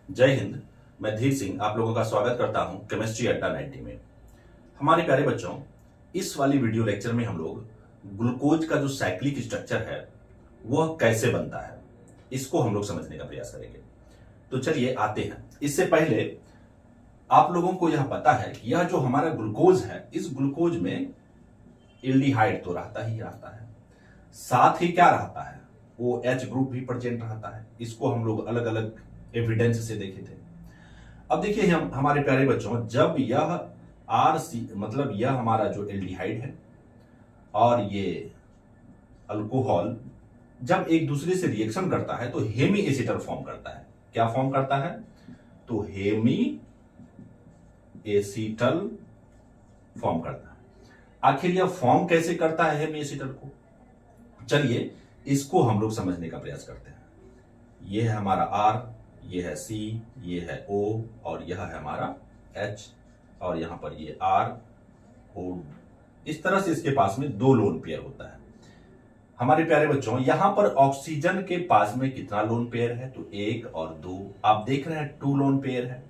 जय हिंद। मैं धीर सिंह आप लोगों का स्वागत करता हूं केमिस्ट्री अड्डा 90 में। हमारे प्यारे बच्चों, इस वाली वीडियो लेक्चर में हम लोग ग्लूकोज का जो साइक्लिक स्ट्रक्चर है वह कैसे बनता है इसको हम लोग समझने का प्रयास करेंगे। तो चलिए आते हैं। इससे पहले आप लोगों को यह पता है कि यह जो हमारा ग्लूकोज है, इस ग्लूकोज में एल्डिहाइड तो रहता ही रहता है, साथ ही क्या रहता है, वो एच ग्रुप भी प्रेजेंट रहता है। इसको हम लोग अलग अलग एविडेंस से देखे थे। अब देखिए हम हमारे प्यारे बच्चों, जब यह आर सी मतलब यह हमारा जो एल्डिहाइड है और ये अल्कोहल जब एक दूसरे से रिएक्शन करता है तो हेमी एसिटल फॉर्म करता है। क्या फॉर्म करता है? तो हेमी एसिटल फॉर्म करता है। आखिर यह फॉर्म कैसे करता है हेमी एसिटल को? चलिए इसको हम लोग समझने का प्रयास करते हैं। यह है हमारा आर, ये है सी, ये है ओ और यह है हमारा एच और यहां पर ये आर ओ। इस तरह से इसके पास में दो लोन पेयर होता है। हमारे प्यारे बच्चों, यहां पर ऑक्सीजन के पास में कितना लोन पेयर है? तो एक और दो। आप देख रहे हैं 2 लोन पेयर है।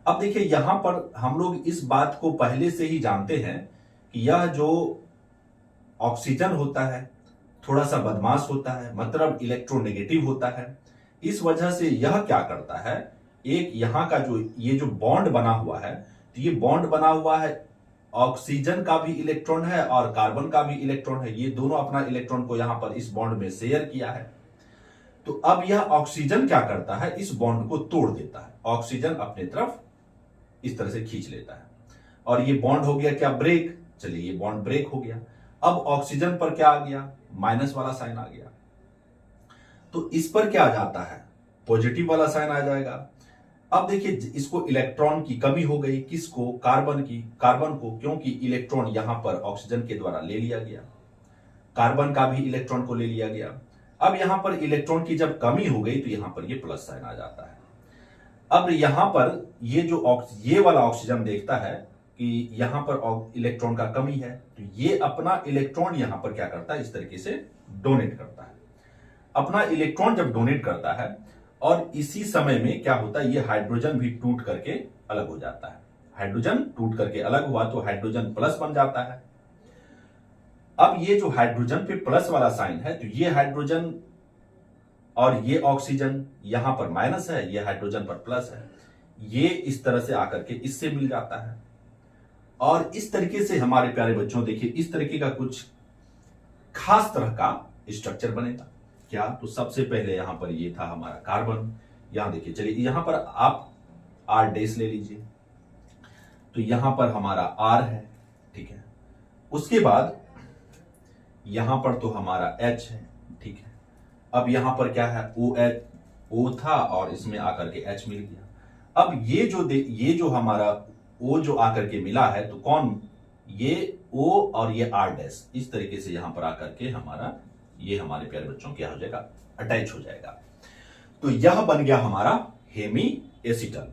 अब देखिए यहां पर हम लोग इस बात को पहले से ही जानते हैं कि यह जो ऑक्सीजन होता है थोड़ा सा बदमाश होता है, मतलब इलेक्ट्रोनेगेटिव होता है। इस वजह से यह क्या करता है, एक यहां का जो ये जो बॉन्ड बना हुआ है, तो ये बॉन्ड बना हुआ है, ऑक्सीजन का भी इलेक्ट्रॉन है और कार्बन का भी इलेक्ट्रॉन है। ये दोनों अपना इलेक्ट्रॉन को यहां पर इस बॉन्ड में शेयर किया है। तो अब यह ऑक्सीजन क्या करता है, इस बॉन्ड को तोड़ देता है। ऑक्सीजन अपने तरफ इस तरह से खींच लेता है और ये बॉन्ड हो गया क्या? ब्रेक। चलिए ये बॉन्ड ब्रेक हो गया। अब ऑक्सीजन पर क्या आ गया? माइनस वाला साइन आ गया। तो इस पर क्या आ जाता है? पॉजिटिव वाला साइन आ जाएगा। अब देखिए इसको इलेक्ट्रॉन की कमी हो गई। किसको? कार्बन की। कार्बन को, क्योंकि इलेक्ट्रॉन यहां पर ऑक्सीजन के द्वारा ले लिया गया, कार्बन का भी इलेक्ट्रॉन को ले लिया गया। अब यहां पर इलेक्ट्रॉन की जब कमी हो गई तो यहां पर ये प्लस साइन आ जाता है। अब यहां पर ये जो ये वाला ऑक्सीजन देखता है कि यहां पर इलेक्ट्रॉन का कमी है, तो ये अपना इलेक्ट्रॉन यहां पर क्या करता है, इस तरीके से डोनेट करता है। अपना इलेक्ट्रॉन जब डोनेट करता है और इसी समय में क्या होता है, ये हाइड्रोजन भी टूट करके अलग हो जाता है। हाइड्रोजन टूट करके अलग हुआ तो हाइड्रोजन प्लस बन जाता है। अब ये जो हाइड्रोजन पे प्लस वाला साइन है, तो ये हाइड्रोजन और ये ऑक्सीजन यहां पर माइनस है, ये हाइड्रोजन पर प्लस है। ये इस तरह से आकर के इससे मिल जाता है और इस तरीके से हमारे प्यारे बच्चों देखिए इस तरीके का कुछ खास तरह का स्ट्रक्चर बनेगा। क्या? तो सबसे पहले यहां पर ये था हमारा कार्बन। यहां देखिए, चलिए यहां पर आप आर डैश ले लीजिए, तो यहां पर हमारा आर है, ठीक है। उसके बाद यहां पर तो हमारा एच है, ठीक है। अब यहां पर क्या है? ओ एच, ओ था और इसमें आकर के एच मिल गया। अब ये जो हमारा ओ जो आकर के मिला है, तो कौन? ये ओ और ये आर डैश इस तरीके से यहां पर आकर के ये हमारे प्यारे बच्चों क्या हो जाएगा? अटैच हो जाएगा। तो यह बन गया हमारा हेमी एसिटल।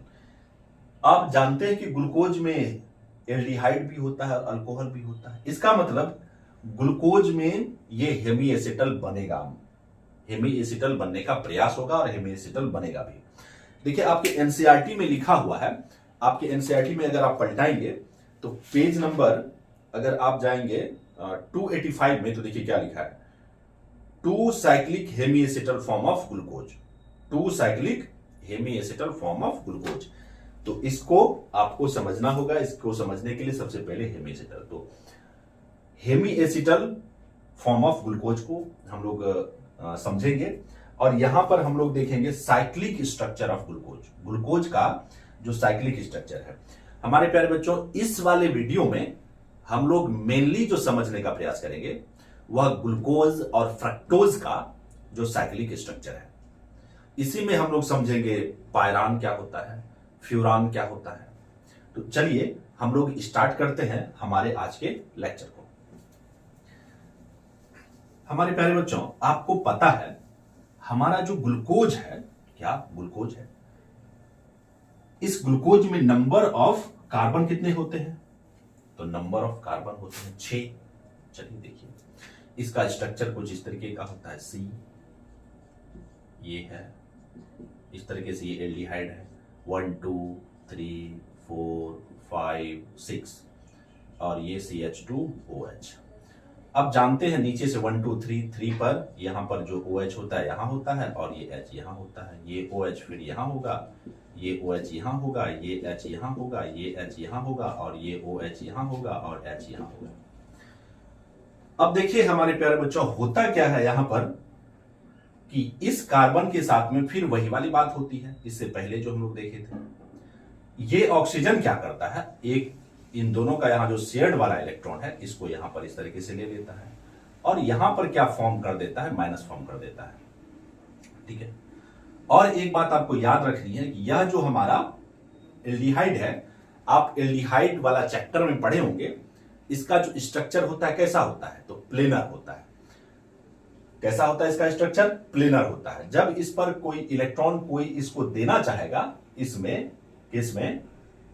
आप जानते हैं कि ग्लूकोज में एल्डिहाइड भी होता है और अल्कोहल भी होता है। इसका मतलब ग्लूकोज में ये हेमी एसिटल बनेगा, हेमी एसिटल बनने का प्रयास होगा और हेमी एसिटल बनेगा भी। देखिए आपके एनसीईआरटी में लिखा हुआ है, आपके एनसीईआरटी में अगर आप पलटाएंगे तो पेज नंबर अगर आप जाएंगे 285 में, तो देखिए क्या लिखा है, 2 cyclic hemiacetal form of glucose. 2 cyclic hemiacetal form of glucose. तो इसको आपको समझना होगा। इसको समझने के लिए सबसे पहले हेमी एसिटल, तो hemiacetal form of glucose को हम लोग समझेंगे और यहां पर हम लोग देखेंगे cyclic structure of glucose. Glucose का जो साइक्लिक स्ट्रक्चर है हमारे प्यारे बच्चों, इस वाले वीडियो में हम लोग मेनली जो समझने का प्रयास करेंगे वह ग्लूकोज और फ्रक्टोज का जो साइक्लिक स्ट्रक्चर है। इसी में हम लोग समझेंगे पायरान क्या होता है, फ्यूरान क्या होता है। तो चलिए हम लोग स्टार्ट करते हैं हमारे आज के लेक्चर को। हमारे प्यारे बच्चों, आपको पता है हमारा जो ग्लूकोज है, क्या ग्लूकोज है, इस ग्लूकोज में नंबर ऑफ कार्बन कितने होते हैं? तो नंबर ऑफ कार्बन होते हैं 6। चलिए देखिए इसका स्ट्रक्चर कुछ इस तरीके का होता है। सी ये है, इस तरीके से ये एल्डिहाइड है, 1 2 3 4 5 6 और ये CH2OH। अब जानते हैं नीचे से 1 2 3 पर यहाँ पर जो OH होता है यहाँ होता है और ये H यहाँ होता है, ये OH फिर यहाँ होगा, ये OH यहाँ होगा, ये H यहाँ होगा, ये H यहाँ होगा और ये OH यहाँ होगा और H यहाँ होगा। अब देखिए हमारे प्यारे बच्चों, होता क्या है यहां पर कि इस कार्बन के साथ में फिर वही वाली बात होती है इससे पहले जो हम लोग देखे थे। ये ऑक्सीजन क्या करता है, एक इन दोनों का यहां जो शेयर्ड वाला इलेक्ट्रॉन है इसको यहां पर इस तरीके से ले लेता है और यहां पर क्या फॉर्म कर देता है, माइनस फॉर्म कर देता है। ठीक है, और एक बात आपको याद रखनी है कि यह जो हमारा एल्डिहाइड है, आप एल्डिहाइड वाला चैप्टर में पढ़े होंगे, इसका जो स्ट्रक्चर होता है कैसा होता है, तो प्लेनर होता है। कैसा होता है इसका स्ट्रक्चर, प्लेनर होता है। जब इस पर कोई इलेक्ट्रॉन कोई इसको देना चाहेगा, इसमें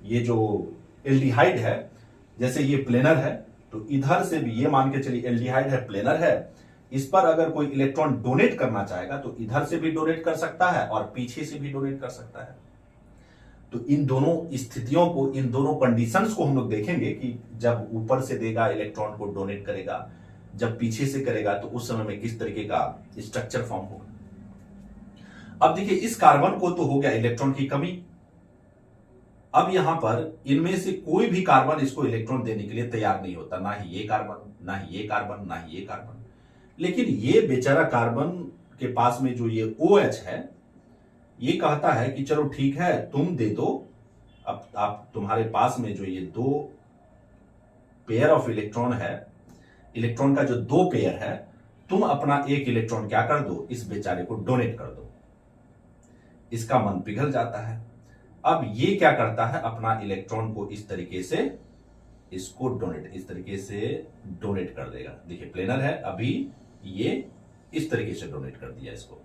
ये जो एल्डिहाइड है, जैसे ये प्लेनर है तो इधर से भी ये मान के चलिए एल्डिहाइड है, प्लेनर है, इस पर अगर कोई इलेक्ट्रॉन डोनेट करना चाहेगा तो इधर से भी डोनेट कर सकता है और पीछे से भी डोनेट कर सकता है। तो इन दोनों स्थितियों को, इन दोनों कंडीशंस को हम लोग देखेंगे कि जब ऊपर से देगा इलेक्ट्रॉन को डोनेट करेगा, जब पीछे से करेगा तो उस समय में किस तरीके का स्ट्रक्चर फॉर्म होगा। अब देखिए इस कार्बन को तो हो गया इलेक्ट्रॉन की कमी। अब यहां पर इनमें से कोई भी कार्बन इसको इलेक्ट्रॉन देने के लिए तैयार नहीं होता, ना ही ये कार्बन, ना ही ये कार्बन, ना ही ये कार्बन। लेकिन ये बेचारा कार्बन के पास में जो ये OH है, ये कहता है कि चलो ठीक है तुम दे दो, अब आप तुम्हारे पास में जो ये 2 पेयर ऑफ इलेक्ट्रॉन है, इलेक्ट्रॉन का जो 2 पेयर है, तुम अपना एक इलेक्ट्रॉन क्या कर दो, इस बेचारे को डोनेट कर दो। इसका मन पिघल जाता है। अब ये क्या करता है, अपना इलेक्ट्रॉन को इस तरीके से इसको डोनेट, इस तरीके से डोनेट कर देगा। देखिए प्लेनर है, अभी ये इस तरीके से डोनेट कर दिया इसको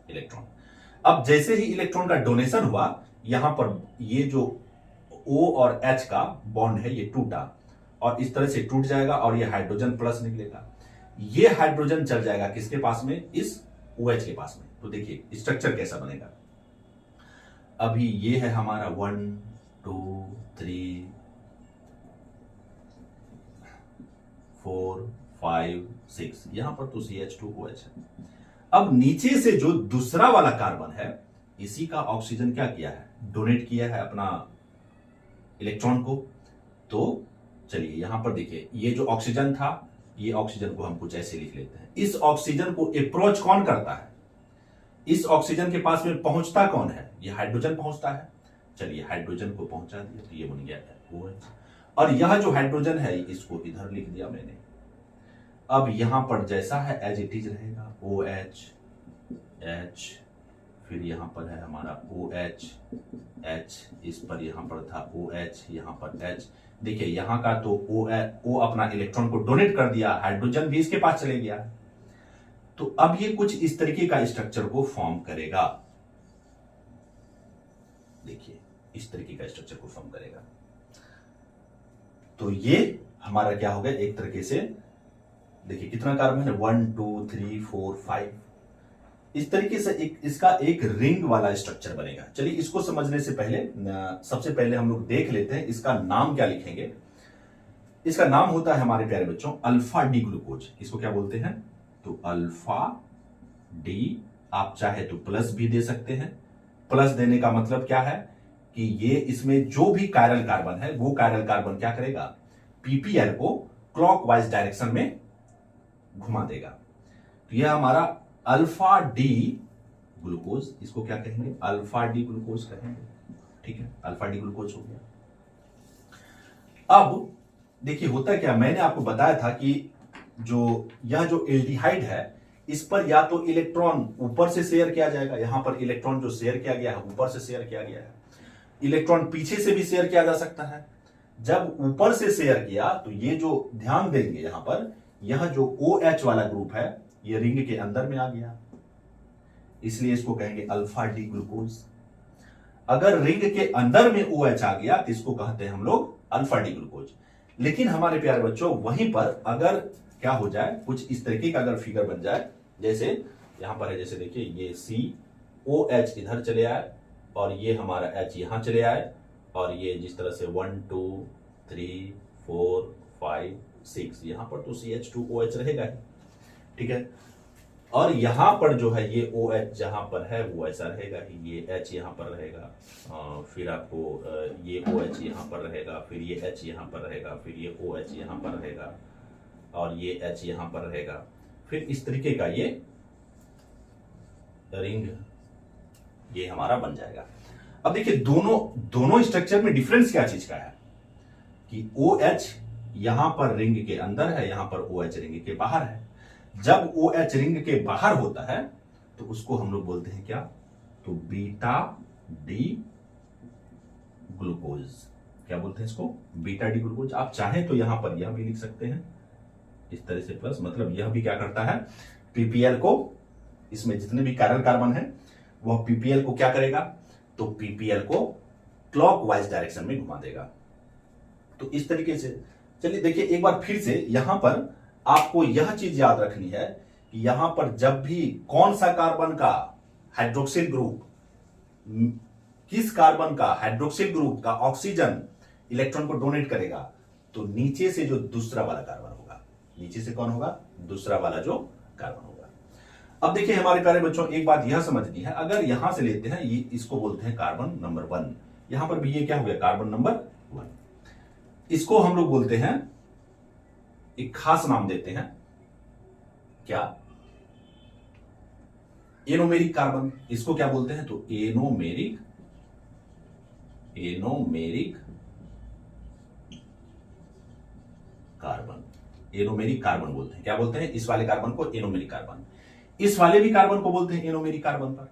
इलेक्ट्रॉन। अब जैसे ही इलेक्ट्रॉन का डोनेशन हुआ, यहां पर ये जो O और H का बॉन्ड है ये टूटा और इस तरह से टूट जाएगा और ये हाइड्रोजन प्लस निकलेगा। ये हाइड्रोजन चल जाएगा किसके पास में, इस OH के पास में। तो देखिए स्ट्रक्चर कैसा बनेगा। अभी ये है हमारा 1 2 3 4 5 6, यहां पर तो CH2OH है। अब नीचे से जो दूसरा वाला कार्बन है, इसी का ऑक्सीजन क्या किया है, डोनेट किया है अपना इलेक्ट्रॉन को। तो चलिए यहां पर देखिए ये जो ऑक्सीजन था, ये ऑक्सीजन को हम कुछ ऐसे लिख लेते हैं। इस ऑक्सीजन को अप्रोच कौन करता है, इस ऑक्सीजन के पास में पहुंचता कौन है, ये हाइड्रोजन पहुंचता है। चलिए हाइड्रोजन को पहुंचा दिया तो ये बन गया OH, और यह जो हाइड्रोजन है इसको इधर लिख दिया मैंने। अब यहां पर जैसा है एज इट इज रहेगा, OH H, फिर यहां पर है हमारा OH H, इस पर यहां पर था OH, यहां पर H। देखिए यहां का तो O अपना इलेक्ट्रॉन को डोनेट कर दिया, हाइड्रोजन भी इसके पास चले गया। तो अब ये कुछ इस तरीके का स्ट्रक्चर को फॉर्म करेगा। देखिए इस तरीके का स्ट्रक्चर को फॉर्म करेगा। तो ये हमारा क्या हो गया, एक तरीके से देखिए कितना कार्बन है, 1 2 3 4 5। इस तरीके से इसका एक रिंग वाला स्ट्रक्चर बनेगा। चलिए इसको समझने से पहले सबसे पहले हम लोग देख लेते हैं इसका नाम क्या लिखेंगे। इसका नाम होता है हमारे प्यारे बच्चों अल्फा डी ग्लूकोज। इसको क्या बोलते हैं, तो अल्फा डी, आप चाहे तो प्लस भी दे सकते हैं। प्लस देने का मतलब क्या है कि ये इसमें जो भी कायरल कार्बन है, वो कायरल कार्बन क्या करेगा, पीपीएल को क्लॉकवाइज डायरेक्शन में घुमा देगा। तो यह हमारा अल्फा डी ग्लूकोज, इसको क्या कहेंगे, अल्फा डी ग्लूकोज कहेंगे। ठीक है, अल्फा डी ग्लूकोज हो गया। अब देखिए होता क्या, मैंने आपको बताया था कि यह जो एल्डिहाइड है, इस पर या तो इलेक्ट्रॉन ऊपर से शेयर किया जाएगा, यहां पर इलेक्ट्रॉन जो शेयर किया गया है ऊपर से शेयर किया गया है। इलेक्ट्रॉन पीछे से भी शेयर किया जा सकता है। जब ऊपर से शेयर किया तो ये जो ध्यान देंगे यहां पर, यह जो OH वाला ग्रुप है ये रिंग के अंदर में आ गया, इसलिए इसको कहेंगे अल्फा डी ग्लूकोज। अगर रिंग के अंदर में OH आ गया तो इसको कहते हैं हम लोग अल्फा डी ग्लूकोज। लेकिन हमारे प्यारे बच्चों वहीं पर अगर क्या हो जाए, कुछ इस तरीके का अगर फिगर बन जाए, जैसे यहां पर है, जैसे देखिए ये C ओ एच इधर चले आए और ये हमारा एच यहां चले आए और ये जिस तरह से 1 2 3 4 5 6 यहां पर तो CH2OH रहेगा ही, ठीक है। और यहां पर जो है ये OH जहां पर है वो ऐसा रहेगा ही, ये H यहां पर रहेगा, फिर आपको ये OH यहां पर रहेगा, फिर ये H यहां पर रहेगा, फिर ये OH यहां पर रहेगा और ये H यहां पर रहेगा, फिर इस तरीके का ये रिंग ये हमारा बन जाएगा। अब देखिए दोनों स्ट्रक्चर में डिफरेंस क्या चीज का है कि OH यहां पर रिंग के अंदर है, यहां पर OH रिंग के बाहर है। जब OH रिंग के बाहर होता है तो उसको हम लोग बोलते हैं क्या, तो बीटा डी ग्लूकोज, क्या बोलते हैं इसको, बीटा डी ग्लूकोज। आप चाहें तो यहां पर यह भी लिख सकते हैं इस तरह से प्लस, मतलब यह भी क्या करता है, पीपीएल को, इसमें जितने भी कायरल कार्बन है वह पीपीएल को क्या करेगा, तो पीपीएल को क्लॉकवाइज डायरेक्शन में घुमा देगा। तो इस तरीके से चलिए देखिए एक बार फिर से यहां पर आपको यह चीज याद रखनी है कि यहां पर जब भी कौन सा कार्बन का हाइड्रोक्सिल ग्रुप किस कार्बन का हाइड्रोक्सिल ग्रुप का ऑक्सीजन इलेक्ट्रॉन को डोनेट करेगा, तो नीचे से जो दूसरा वाला कार्बन होगा, नीचे से कौन होगा, दूसरा वाला जो कार्बन होगा। अब देखिए हमारे प्यारे बच्चों एक बात यह समझनी है, अगर यहां से लेते हैं ये इसको बोलते हैं कार्बन नंबर 1, यहां पर भी ये क्या हो गया, कार्बन नंबर 1। इसको हम लोग बोलते हैं, एक खास नाम देते हैं क्या, एनोमेरिक कार्बन। इसको क्या बोलते हैं, तो एनोमेरिक कार्बन, एनोमेरिक कार्बन बोलते हैं। क्या बोलते हैं, इस वाले कार्बन को एनोमेरिक कार्बन, इस वाले भी कार्बन को बोलते हैं एनोमेरिक कार्बन पर।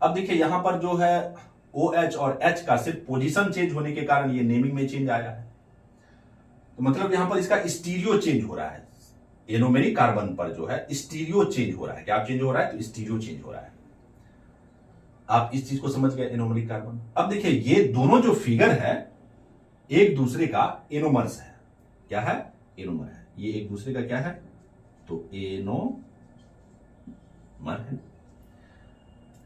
अब देखिए यहां पर जो है OH और H का सिर्फ पोजीशन चेंज होने के कारण ये नेमिंग में चेंज आया है, तो मतलब यहां पर इसका स्टीरियो चेंज हो रहा है, एनोमेरिक कार्बन पर जो है स्टीरियो चेंज हो रहा है। क्या चेंज हो रहा है, तो स्टीरियो चेंज हो रहा है। आप इस चीज को समझ गए, एनोमेरिक कार्बन। अब देखिए ये दोनों जो फिगर है एक दूसरे का एनोमर्स है, क्या है, एनोमर है, ये एक दूसरे का क्या है, तो एनोमर है।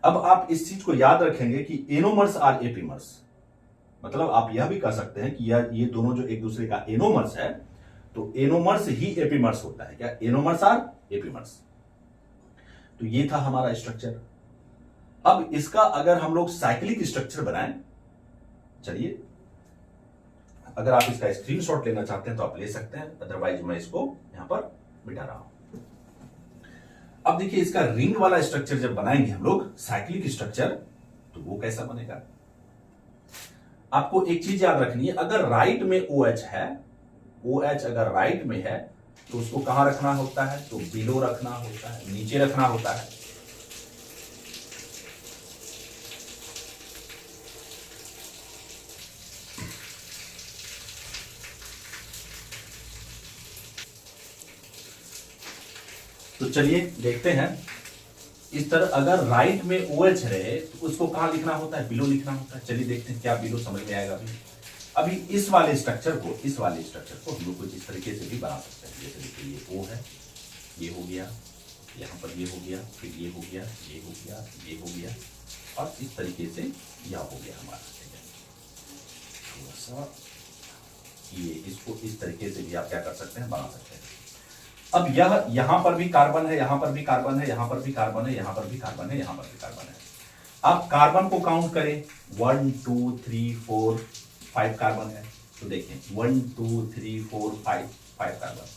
अब आप इस चीज को याद रखेंगे कि एनोमर्स आर एपीमर्स, मतलब आप यह भी कह सकते हैं कि ये दोनों जो एक दूसरे का एनोमर्स है, तो एनोमर्स ही एपीमर्स होता है। क्या, एनोमर्स आर एपीमर्स। तो ये था हमारा स्ट्रक्चर। अब इसका अगर हम लोग साइक्लिक स्ट्रक्चर बनाएं, चलिए अगर आप इसका स्क्रीनशॉट लेना चाहते हैं तो आप ले सकते हैं, अदरवाइज मैं इसको यहां पर मिटा रहा हूं। अब देखिए इसका रिंग वाला स्ट्रक्चर जब बनाएंगे हम लोग साइक्लिक स्ट्रक्चर, तो वो कैसा बनेगा। आपको एक चीज याद रखनी है, अगर राइट में OH है, OH अगर राइट में है तो उसको कहां रखना होता है, तो बिलो रखना होता है, नीचे रखना होता है। तो चलिए देखते हैं, इस तरह अगर राइट में OH रहे तो उसको कहां लिखना होता है, बिलो लिखना होता है। चलिए देखते हैं क्या बिलो समझ में आएगा। अभी इस वाले स्ट्रक्चर को हम लोग कुछ इस तरीके से भी बना सकते हैं। जैसे देखिए ये O है, ये हो गया, यहाँ पर ये हो गया, फिर ये हो गया, ये हो गया, ये हो गया, और इस तरीके से यह हो गया हमारा। ठीक है, थोड़ा सा ये इसको इस तरीके से भी आप क्या कर सकते हैं, बना सकते हैं। अब यह यहां पर भी कार्बन है, यहां पर भी कार्बन है, यहां पर भी कार्बन है, यहां पर भी कार्बन है, यहां पर भी कार्बन है। आप कार्बन को काउंट करें, 1 2 3 4 5 कार्बन है, तो देखें 1 2 3 4 5 कार्बन।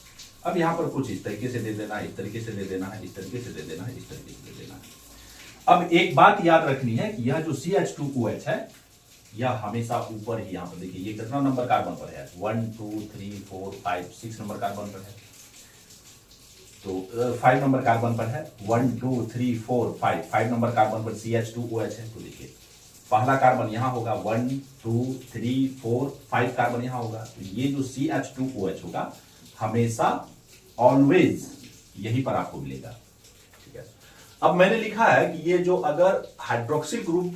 अब यहां पर कुछ इस तरीके से दे देना है, इस तरीके से दे देना है, इस तरीके से दे देना है, इस तरीके से दे देना है। अब एक बात याद रखनी है कि यह जो CH2OH है यह हमेशा ऊपर ही, यहां पर देखिए ये कितना नंबर कार्बन पर है, 1 2 3 4 5 6 नंबर कार्बन पर है, तो 5 नंबर कार्बन पर है, 1 2 3 4 5 नंबर कार्बन पर CH2OH है। तो देखिए पहला कार्बन यहां होगा, 1 2 3 4 5 कार्बन यहां होगा, तो ये जो CH2OH होगा हमेशा ऑलवेज यहीं पर आपको मिलेगा। ठीक है, अब मैंने लिखा है कि ये जो अगर हाइड्रोक्सिल ग्रुप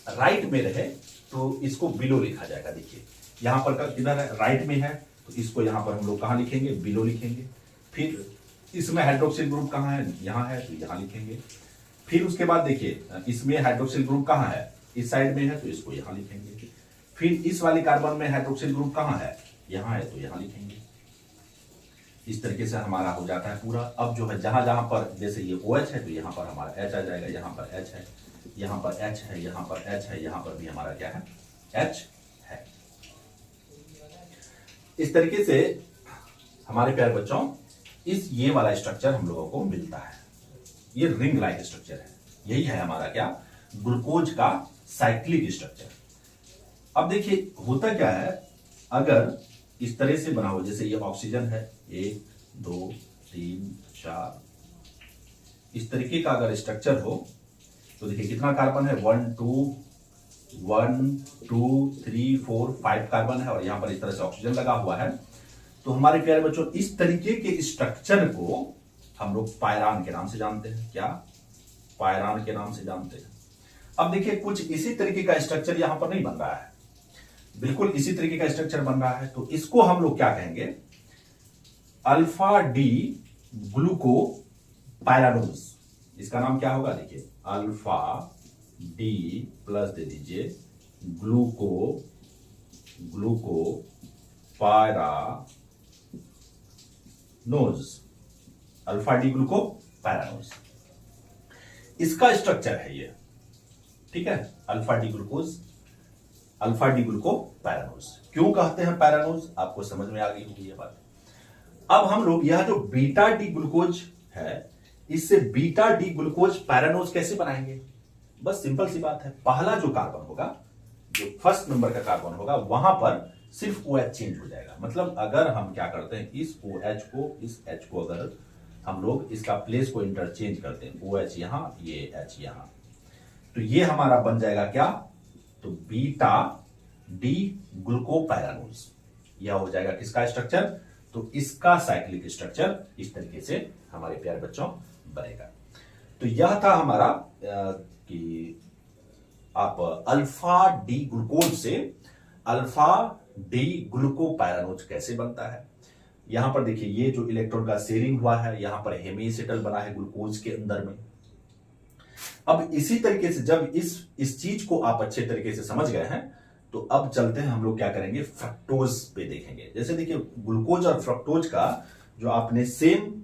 राइट में रहे तो इसको बिलो लिखा जाएगा। देखिए यहां पर किधर है, राइट में है, तो इसको यहां पर हम लोग कहां लिखेंगे, बिलो लिखेंगे। फिर इसमें हाइड्रोक्सिल ग्रुप कहां है, यहां है, तो यहां लिखेंगे। फिर उसके बाद देखिए इसमें हाइड्रोक्सिल ग्रुप कहाँ है, इस साइड में है तो इसको यहां लिखेंगे। फिर इस वाले कार्बन में हाइड्रोक्सिल ग्रुप कहाँ है, यहां है तो यहां लिखेंगे। इस तरीके से हमारा हो जाता है पूरा। अब जो है जहां जहां पर जैसे ये OH है तो यहां पर हमारा H आ जाएगा, यहां पर H है, यहां पर H है, यहां पर H है, यहां पर भी हमारा क्या है, H है। इस तरीके से हमारे प्यारे बच्चों इस ये वाला स्ट्रक्चर हम लोगों को मिलता है। ये रिंग लाइक स्ट्रक्चर है। यही है हमारा क्या, ग्लूकोज का साइक्लिक स्ट्रक्चर। अब देखिए होता क्या है, अगर इस तरह से बना हो, जैसे ये ऑक्सीजन है 1 2 3 4, इस तरीके का अगर स्ट्रक्चर हो तो देखिए कितना कार्बन है, 1 2 3 4 5 कार्बन है और यहां पर इस तरह से ऑक्सीजन लगा हुआ है। तो हमारे प्यारे बच्चों इस तरीके के स्ट्रक्चर को हम लोग पायरान के नाम से जानते हैं। क्या, पायरान के नाम से जानते हैं। अब देखिए कुछ इसी तरीके का स्ट्रक्चर यहां पर नहीं बन रहा है, बिल्कुल इसी तरीके का स्ट्रक्चर बन रहा है, तो इसको हम लोग क्या कहेंगे, अल्फा डी ग्लूको पायरानोज। इसका नाम क्या होगा, देखिए अल्फा डी प्लस दे दीजिए ग्लूको पायरानोज, अल्फा डी ग्लूको पायरानोज इसका स्ट्रक्चर है ये। ठीक है, अल्फा डी ग्लूको पैरानोज। क्यों कहते हैं पैरानोज, आपको समझ में आ गई होगी ये बात। अब हम लोग यह जो बीटा डी ग्लूकोज है, इससे बीटा डी ग्लूकोज पैरानोज कैसे बनाएंगे, बस सिंपल सी बात है। पहला जो कार्बन होगा, जो फर्स्ट नंबर का कार्बन होगा, वहां पर सिर्फ OH चेंज हो जाएगा। मतलब अगर हम क्या करते हैं, इस OH को इस H को अगर हम लोग इसका प्लेस को इंटरचेंज करते हैं, OH यहां ये H यहां, तो ये हमारा बन जाएगा क्या, तो बीटा डी ग्लूकोपायरानोज। यह हो जाएगा किसका स्ट्रक्चर, तो इसका साइक्लिक स्ट्रक्चर इस तरीके से हमारे प्यारे बच्चों बनेगा। तो यह था हमारा कि आप अल्फा डी ग्लूकोज से अल्फा डी ग्लूकोपायरानोज कैसे बनता है। यहां पर देखिए ये जो इलेक्ट्रॉन का शेयरिंग हुआ है, यहां पर हेमीसेटल बना है ग्लूकोज के अंदर में। अब इसी तरीके से जब इस चीज को आप अच्छे तरीके से समझ गए हैं, तो अब चलते हैं हम लोग क्या करेंगे, फ्रक्टोज पे देखेंगे। जैसे देखिए ग्लूकोज और फ्रक्टोज का जो आपने सेम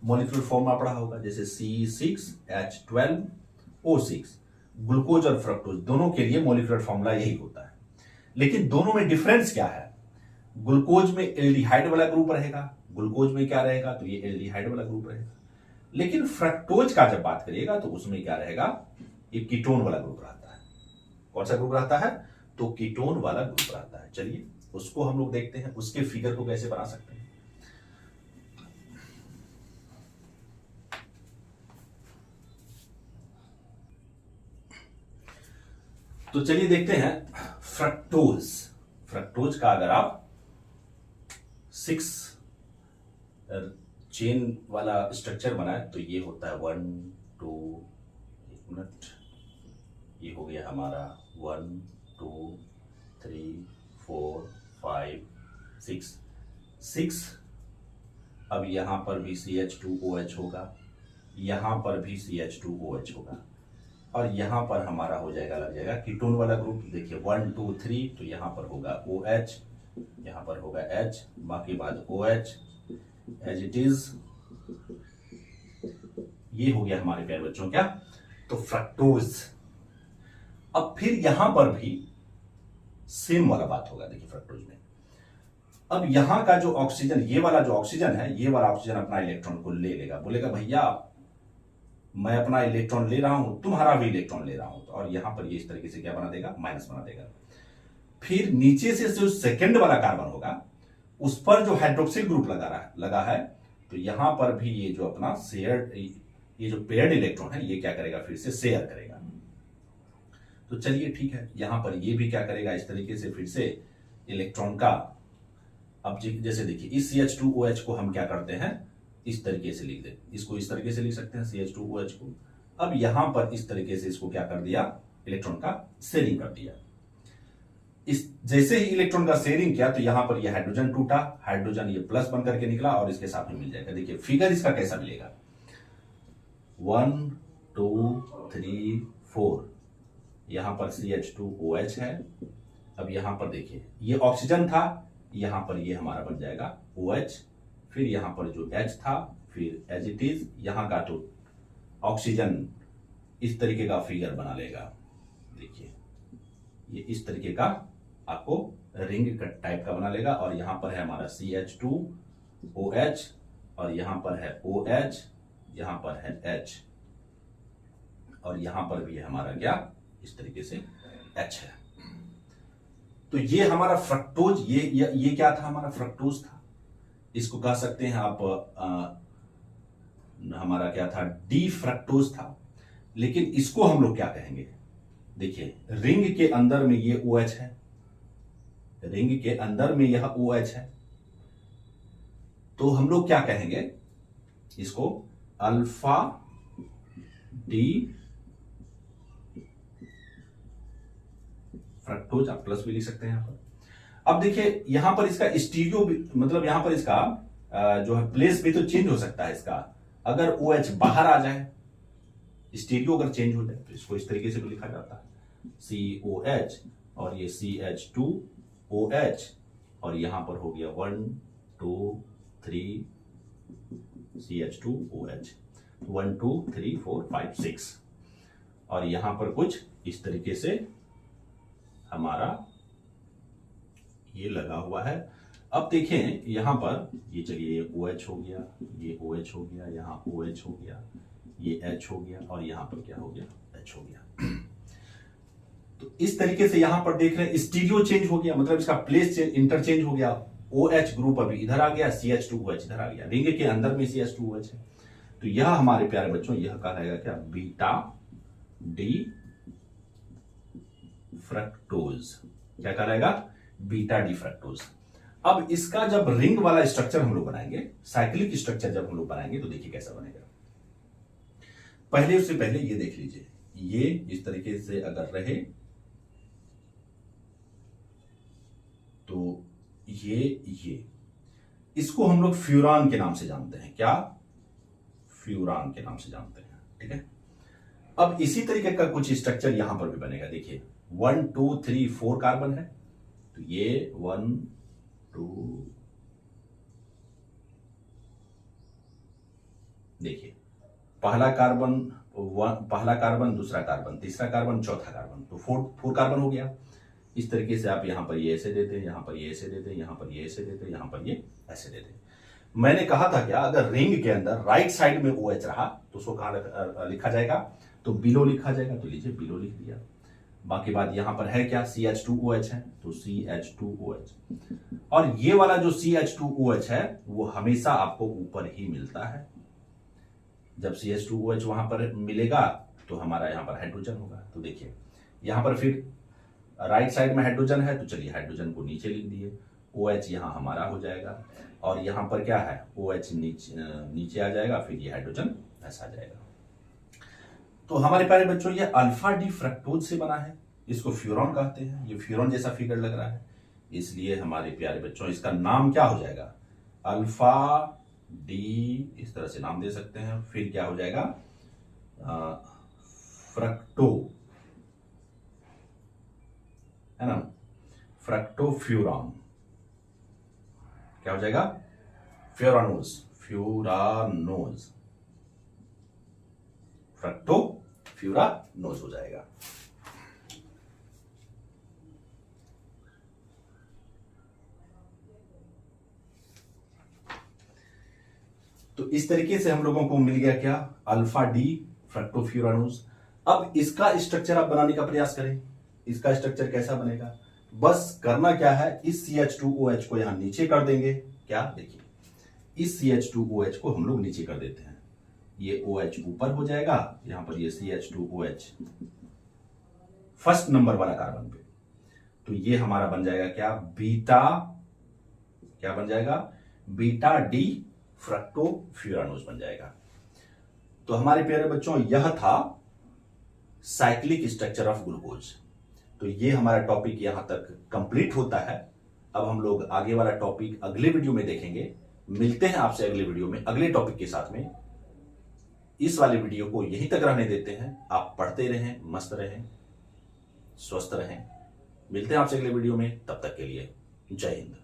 मॉलिक्यूलर फॉर्मूला पढ़ा होगा, जैसे C6H12O6, ग्लूकोज और फ्रक्टोज दोनों के लिए मॉलिक्यूलर फॉर्मूला यही होता है। लेकिन दोनों में डिफरेंस क्या है, ग्लूकोज में एल्डिहाइड वाला ग्रुप रहेगा, ग्लूकोज में क्या रहेगा, तो ये एल्डिहाइड वाला ग्रुप रहेगा। लेकिन फ्रक्टोज का जब बात करिएगा तो उसमें क्या रहेगा, ये कीटोन वाला ग्रुप रहता है। कौन सा ग्रुप रहता है, तो कीटोन वाला ग्रुप रहता है। चलिए उसको हम लोग देखते हैं, उसके फिगर को कैसे बना सकते हैं। तो चलिए देखते हैं फ्रक्टोज का अगर आप 6 चेन वाला स्ट्रक्चर बनाए तो ये होता है 1 2, एक मिनट, ये हो गया हमारा 1 2 3 4 5 6। अब यहां पर भी CH2OH होगा, यहां पर भी CH2OH होगा, और यहां पर हमारा हो जाएगा, लग जाएगा कीटोन वाला ग्रुप। देखिए 1 2 3, तो यहां पर होगा OH, यहां पर होगा H, बाकी बाद OH एज इट इज। ये हो गया हमारे प्यारे बच्चों क्या, तो फ्रक्टोज। अब फिर यहां पर भी सेम वाला बात होगा। देखिए फ्रक्टोज में अब यहां का जो ऑक्सीजन, ये वाला जो ऑक्सीजन है, ये वाला ऑक्सीजन अपना इलेक्ट्रॉन को ले लेगा, बोलेगा भैया मैं अपना इलेक्ट्रॉन ले रहा हूं, तुम्हारा भी इलेक्ट्रॉन ले रहा हूं, तो और यहां पर ये इस तरीके से क्या बना देगा, माइनस बना देगा। फिर नीचे से जो सेकंड वाला कार्बन होगा, उस पर जो हाइड्रोक्सिल ग्रुप लगा है, तो यहां पर भी ये जो अपना शेयर, ये जो पेयर्ड इलेक्ट्रॉन है, ये क्या करेगा, फिर से शेयर करेगा। तो चलिए ठीक है, यहां पर ये भी क्या करेगा, इस तरीके से फिर से इलेक्ट्रॉन का, अब जैसे देखिए इस CH2OH को हम क्या करते हैं, इस तरीके से लिख दे, इसको इस तरीके से लिख सकते हैं CH2OH को। अब यहां पर इस तरीके से इसको क्या कर दिया, इलेक्ट्रॉन का शेयरिंग कर दिया। इस जैसे ही इलेक्ट्रॉन का शेयरिंग किया तो यहां पर ये हाइड्रोजन टूटा, हाइड्रोजन ये प्लस बन करके निकला और इसके साथ में मिल जाएगा। देखिए फिगर इसका कैसा मिलेगा, 1 2 3 4, यहां पर CH2OH है। अब यहां पर देखिए ये ऑक्सीजन था, यहां पर ये हमारा बन जाएगा OH, फिर यहां पर जो H था, फिर एज इट इज यहां का तो ऑक्सीजन इस तरीके का फिगर बना लेगा। देखिए ये इस तरीके का आपको रिंग कट टाइप का बना लेगा, और यहां पर है हमारा CH2OH, और यहां पर है OH, यहां पर है H, और यहां पर भी है हमारा क्या, इस तरीके से H है। तो ये हमारा फ्रक्टोज, ये क्या था, हमारा फ्रक्टोज था। इसको कह सकते हैं आप हमारा क्या था, डी फ्रक्टोज था। लेकिन इसको हम लोग क्या कहेंगे, देखिए रिंग के अंदर में ये OH है, रिंग के अंदर में यह OH है, तो हम लोग क्या कहेंगे इसको, अल्फा डी फ्रक्टोज, आप प्लस भी लिख सकते हैं यहां पर। अब देखिए यहां पर इसका स्टीरियो, मतलब यहां पर इसका जो है प्लेस भी तो चेंज हो सकता है इसका। अगर OH बाहर आ जाए, स्टीरियो अगर चेंज हो जाए, तो इसको इस तरीके से भी लिखा जाता है COH, और ये CH2OH, और यहां पर हो गया 1 2 3 CH2OH, 1 2 3 4 5 6, और यहां पर कुछ इस तरीके से हमारा ये लगा हुआ है। अब देखें यहां पर ये, चलिए ये OH हो गया, ये OH हो गया, यहां OH हो गया, ये H हो गया, और यहां पर क्या हो गया, H हो गया। तो इस तरीके से यहां पर देख रहे हैं स्टीरियो चेंज हो गया, मतलब इसका प्लेस इंटरचेंज हो गया। OH ग्रुप अभी इधर आ गया, CH2OH इधर आ गया, रिंग के अंदर में CH2OH है। तो यह हमारे प्यारे बच्चों यह कहलाएगा क्या, बीटा डी फ्रक्टोज। क्या कहलाएगा, बीटा डी फ्रक्टोज। अब इसका जब रिंग वाला स्ट्रक्चर हम लोग बनाएंगे, साइक्लिक स्ट्रक्चर जब हम लोग बनाएंगे, तो देखिए कैसा बनेगा। पहले उससे पहले ये देख लीजिए, ये इस तरीके से अगर रहे तो ये इसको हम लोग फ्यूरान के नाम से जानते हैं। क्या, फ्यूरान के नाम से जानते हैं, ठीक है। अब इसी तरीके का कुछ स्ट्रक्चर यहां पर भी बनेगा। देखिए 1 2 3 4 कार्बन है, तो ये 1 2, देखिए पहला कार्बन, दूसरा कार्बन, तीसरा कार्बन, चौथा कार्बन, तो 4 कार्बन हो गया। इस तरीके से आप यहां पर ये ऐसे देते हैं, यहां पर ये ऐसे देते हैं, यहां पर ये ऐसे देते हैं, यहां पर ये ऐसे देते हैं। मैंने कहा था क्या, अगर रिंग के अंदर राइट साइड में OH रहा तो उसको कहां लिखा जाएगा, तो बिलो लिखा जाएगा। तो लीजिए बिलो लिख दिया। बाकी बात यहां पर है क्या, CH2OH है, तो CH2OH, और ये वाला जो CH2OH है वो हमेशा आपको ऊपर ही मिलता है। जब CH2OH वहां पर मिलेगा तो हमारा यहां पर हाइड्रोजन होगा। तो देखिए यहां पर फिर राइट साइड में हाइड्रोजन है, तो चलिए हाइड्रोजन को नीचे लिख दिए, OH यहां हमारा हो जाएगा, और यहां पर क्या है, OH नीचे आ जाएगा, फिर ये हाइड्रोजन ऐसा आ जाएगा। तो हमारे प्यारे बच्चों ये अल्फा डी फ्रक्टोज से बना है, इसको फ्यूरॉन कहते हैं। ये फ्यूरॉन जैसा फिगर लग रहा है, इसलिए हमारे प्यारे बच्चों इसका नाम क्या हो जाएगा, अल्फा डी, इस तरह से नाम दे सकते हैं। फिर क्या हो जाएगा, फ्रक्टो, है ना, फ्रक्टोफ्यूरॉन। क्या हो जाएगा, फ्यूरानोज, फ्यूरानोज, फ्रक्टोफ्यूरानोज हो जाएगा। तो इस तरीके से हम लोगों को मिल गया क्या, अल्फा डी फ्रक्टोफ्यूरानोज। अब इसका स्ट्रक्चर आप बनाने का प्रयास करें। इसका स्ट्रक्चर कैसा बनेगा, बस करना क्या है, इस CH2OH को यहां नीचे कर देंगे। क्या, देखिए इस CH2OH को हम लोग नीचे कर देते हैं, ये OH ऊपर हो जाएगा, यहां पर ये CH2OH फर्स्ट नंबर वाला कार्बन पे, तो ये हमारा बन जाएगा क्या, बीटा, क्या बन जाएगा, बीटा डी फ्रक्टोफ्यूरानोज बन जाएगा। तो हमारे प्यारे बच्चों यह था साइक्लिक स्ट्रक्चर ऑफ ग्लूकोज। तो ये हमारा टॉपिक यहां तक कंप्लीट होता है। अब हम लोग आगे वाला टॉपिक अगले वीडियो में देखेंगे। मिलते हैं आपसे अगले वीडियो में अगले टॉपिक के साथ में। इस वाले वीडियो को यहीं तक रहने देते हैं। आप पढ़ते रहें, मस्त रहें, स्वस्थ रहें। मिलते हैं आपसे अगले वीडियो में, तब तक के लिए जय हिंद।